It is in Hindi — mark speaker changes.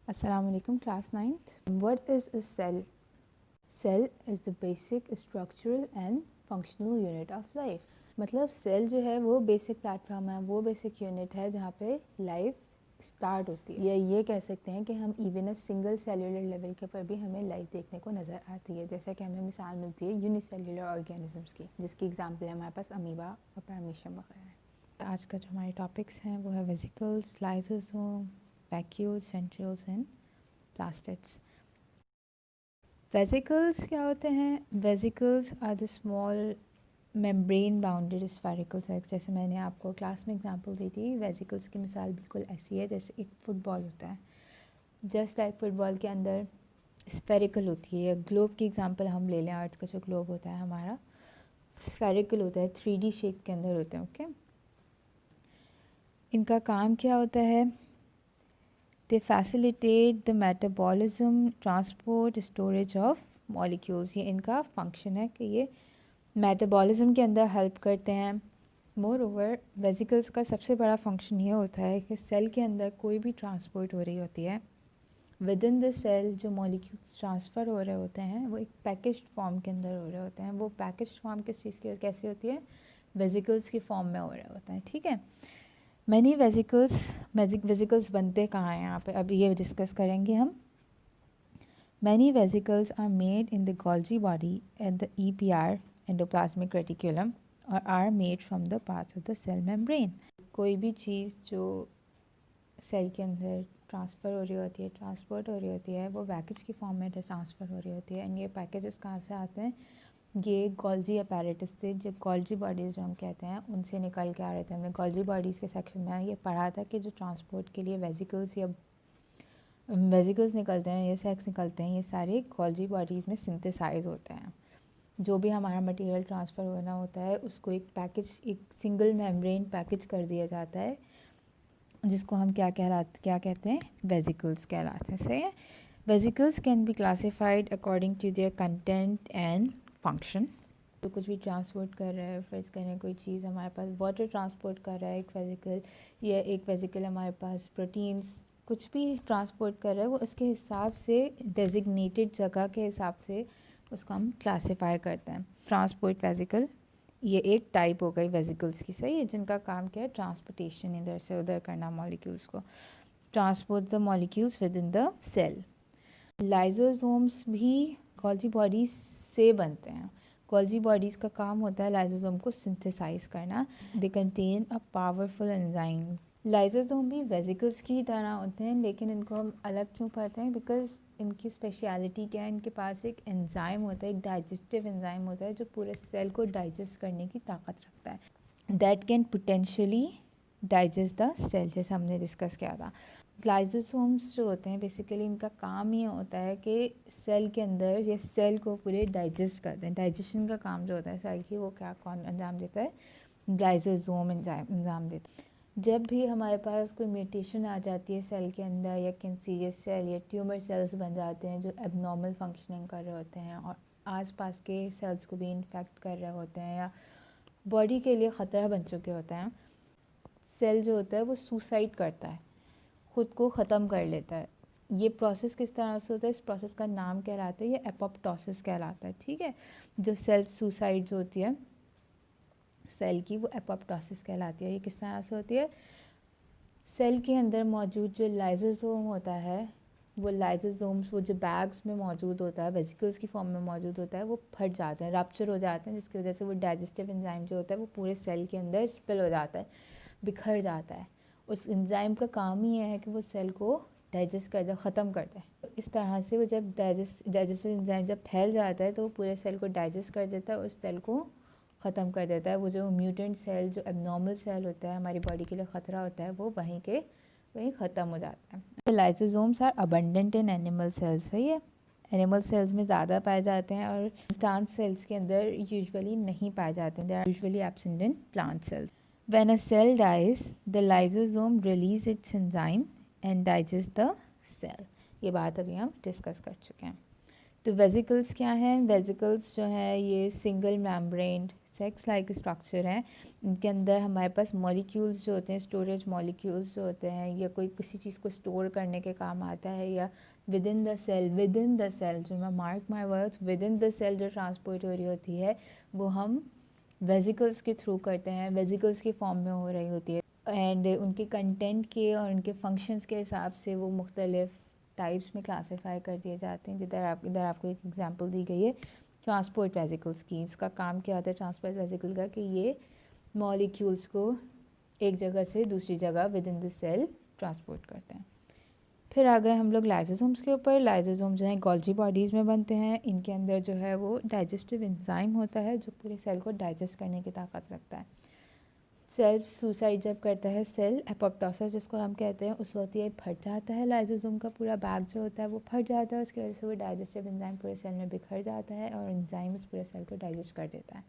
Speaker 1: Assalamu alaikum, class 9th. What is a cell? Cell is the basic structural and functional unit of life. मतलब सेल जो है वो बेसिक प्लेटफॉर्म है, वो बेसिक यूनिट है जहाँ पे लाइफ स्टार्ट होती है, या ये कह सकते हैं कि हम even a single cellular level के ऊपर भी हमें लाइफ देखने को नज़र आती है। जैसे कि हमें मिसाल मिलती है यूनिसेल्युलर ऑर्गेनिजम्स की, जिसकी एग्जांपल है हमारे पास अमीबा और पैरामीशियम वगैरह है। आज का जो हमारे टॉपिक्स हैं वो है vesicles, lysosome, vacuoles, centrioles and plastids. Vesicles क्या होते हैं? Vesicles are the small membrane bounded spherical cells. जैसे मैंने आपको क्लास में एग्जांपल दी थी, वेसिकल्स की मिसाल बिल्कुल ऐसी है जैसे एक फुटबॉल होता है। जस्ट लाइक फुटबॉल के अंदर स्फेरिकल होती है, ग्लोब की एग्जांपल हम ले लें, अर्थ का जो ग्लोब होता है हमारा स्फेरिकल होता है, 3D शेप के अंदर होते हैं। ओके, इनका काम क्या होता है? They facilitate the metabolism, transport, storage of molecules। ये इनका फंक्शन है कि ये मेटाबॉलिज्म के अंदर हेल्प करते हैं। मोर ओवर वेसिकल्स का सबसे बड़ा फंक्शन ये होता है कि सेल के अंदर कोई भी ट्रांसपोर्ट हो रही होती है, विद इन द सेल जो मॉलिक्यूल्स ट्रांसफ़र हो रहे होते हैं वो एक पैकेज्ड फॉर्म के अंदर हो रहे होते हैं। वो पैकेज्ड फॉर्म किस चीज़ की कैसी होती है? वेसिकल्स की फॉर्म में हो रहे होते हैं। ठीक है, मैनी वेसिकल्स बनते कहाँ हैं यहाँ पे, अभी ये डिस्कस करेंगे हम। Many vesicles are made in the Golgi body and the EPR endoplasmic reticulum और are made from the parts of the cell membrane. कोई भी चीज़ जो सेल के अंदर ट्रांसफ़र हो रही होती है, ट्रांसपोर्ट हो रही होती है, वो पैकेज की फॉर्म में ट्रांसफ़र हो रही होती है। एंड ये पैकेजेस कहाँ से आते हैं? ये गोल्जी अपैरेटस से, जो गोल्जी बॉडीज़ जो हम कहते हैं उनसे निकल के आ रहे थे। हमने गोल्जी बॉडीज़ के सेक्शन में ये पढ़ा था कि जो ट्रांसपोर्ट के लिए वेसिकल्स निकलते हैं, ये सेक्स निकलते हैं, ये सारे गोल्जी बॉडीज़ में सिंथेसाइज होते हैं। जो भी हमारा मटेरियल ट्रांसफ़र होना होता है उसको एक सिंगल मेम्ब्रेन पैकेज कर दिया जाता है, जिसको हम क्या कहते हैं? वेसिकल्स कहलाते हैं। सही है। Vesicles can be classified according to their content and function. तो कुछ भी ट्रांसपोर्ट कर रहा है, फर्ज करें कोई चीज़ हमारे पास वाटर ट्रांसपोर्ट कर रहा है एक वेसिकल, या एक वेसिकल हमारे पास प्रोटीन्स कुछ भी ट्रांसपोर्ट कर रहा है, वो उसके हिसाब से डेजिग्नेटेड जगह के हिसाब से उसको हम क्लासीफाई करते हैं। ट्रांसपोर्ट वेसिकल ये एक टाइप हो गई वेसिकल्स की, सही है, जिनका काम क्या है? ट्रांसपोर्टेशन, इधर से उधर करना मॉलिक्यूल्स को, transport the molecules within the cell. Lysosomes भी गोल्जी बॉडीज से बनते हैं। गोल्जी बॉडीज़ का काम होता है लाइसोसोम को सिंथेसाइज करना। They contain a powerful enzyme. Lysosome भी वेसिकल्स की तरह होते हैं, लेकिन इनको हम अलग क्यों पढ़ते हैं? बिकॉज इनकी स्पेशलिटी क्या है? इनके पास एक एंजाइम होता है, एक डाइजेस्टिव एंजाइम होता है जो पूरे सेल को डाइजेस्ट करने की ताकत रखता है। That can potentially digest the cell, जैसे हमने डिस्कस किया था। लाइसोसोम्स जो होते हैं बेसिकली इनका काम ये होता है कि सेल के अंदर ये सेल को पूरे डाइजेस्ट करते हैं। डाइजेशन का काम जो होता है सेल की, वो कौन अंजाम देता है? लाइसोसोम अंजाम देता है। जब भी हमारे पास कोई म्यूटेशन आ जाती है सेल के अंदर, या कैंसरियस सेल या ट्यूमर सेल्स बन जाते हैं जो एबनॉर्मल फंक्शनिंग कर रहे होते हैं और आसपास के सेल्स को भी इन्फेक्ट कर रहे होते हैं या बॉडी के लिए ख़तरा बन चुके होते हैं, सेल जो होता है वो सुसाइड करता है, ख़ुद को ख़त्म कर लेता है। ये प्रोसेस किस तरह से होता है? इस प्रोसेस का नाम कहलाता है, ये एपोप्टोसिस कहलाता है। ठीक है, जो सेल्फ सुसाइड जो होती है सेल की, वो एपोप्टोसिस कहलाती है। ये किस तरह से होती है? सेल के अंदर मौजूद जो लाइसोसोम होता है, वो लाइसोसोम्स वो जो बैग्स में मौजूद होता है, वेसिकल्स की फॉर्म में मौजूद होता है, वो फट जाते हैं, रप्चर हो जाते हैं, जिसकी वजह से वो डाइजेस्टिव एंजाइम जो होता है वो पूरे सेल के अंदर स्पिल हो जाता है, बिखर जाता है। उस एंजाइम का काम ही है कि वो सेल को डाइजेस्ट कर दे, ख़त्म कर दे। तो इस तरह से वो जब डाइजेस्टिव एंजाइम जब फैल जाता है तो वो पूरे सेल को डाइजेस्ट कर देता है, उस सेल को ख़त्म कर देता है। वो जो म्यूटेंट सेल, जो एबनॉर्मल सेल होता है, हमारी बॉडी के लिए ख़तरा होता है, वो वहीं ख़त्म हो जाता है। Lysosomes are abundant in animal cells, सही है, एनिमल सेल्स में ज़्यादा पाए जाते हैं और प्लांट सेल्स के अंदर यूजुअली नहीं पाए जाते हैं। They are usually absent in plant cells. When a cell dies, the lysosome release its enzyme and digest the cell। ये बात अभी हम डिस्कस कर चुके हैं। तो वेसिकल्स क्या हैं? वेसिकल्स जो है ये सेक्स लाइक स्ट्रक्चर हैं। इनके अंदर हमारे पास मॉलिक्यूल्स जो होते हैं, स्टोरेज मॉलिक्यूल्स जो होते हैं, या कोई किसी चीज़ को स्टोर करने के काम आता है, या विद इन द सेल जो मैं mark my words, within the cell जो ट्रांसपोर्ट हो रही होती है वो हम वेजिकल्स के थ्रू करते हैं, वेजिकल्स की फॉर्म में हो रही होती है। एंड उनके कंटेंट के और उनके फंक्शंस के हिसाब से वो मुख्तलिफ टाइप्स में क्लासीफाई कर दिए जाते हैं। इधर आपको एक एग्जांपल दी गई है ट्रांसपोर्ट वेजिकल्स की। इसका काम क्या होता है ट्रांसपोर्ट वेजिकल का, कि ये मॉलिक्यूल्स को एक जगह से दूसरी जगह within the cell transport करते हैं। फिर आ गए हम लोग लाइसोसोम्स के ऊपर। लाइसोसोम जो है गोल्जी बॉडीज़ में बनते हैं। इनके अंदर जो है वो डाइजेस्टिव एंजाइम होता है जो पूरे सेल को डाइजेस्ट करने की ताकत रखता है। सेल्फ सुसाइड जब करता है सेल, एपोप्टोसिस जिसको हम कहते हैं, उस वक्त ये फट जाता है। लाइसोसोम का पूरा बैग जो होता है वो फट जाता है, उसकी वजह से वो डाइजेस्टिव एंजाइम पूरे सेल में बिखर जाता है और एंजाइम उस पूरे सेल को डाइजेस्ट कर देता है।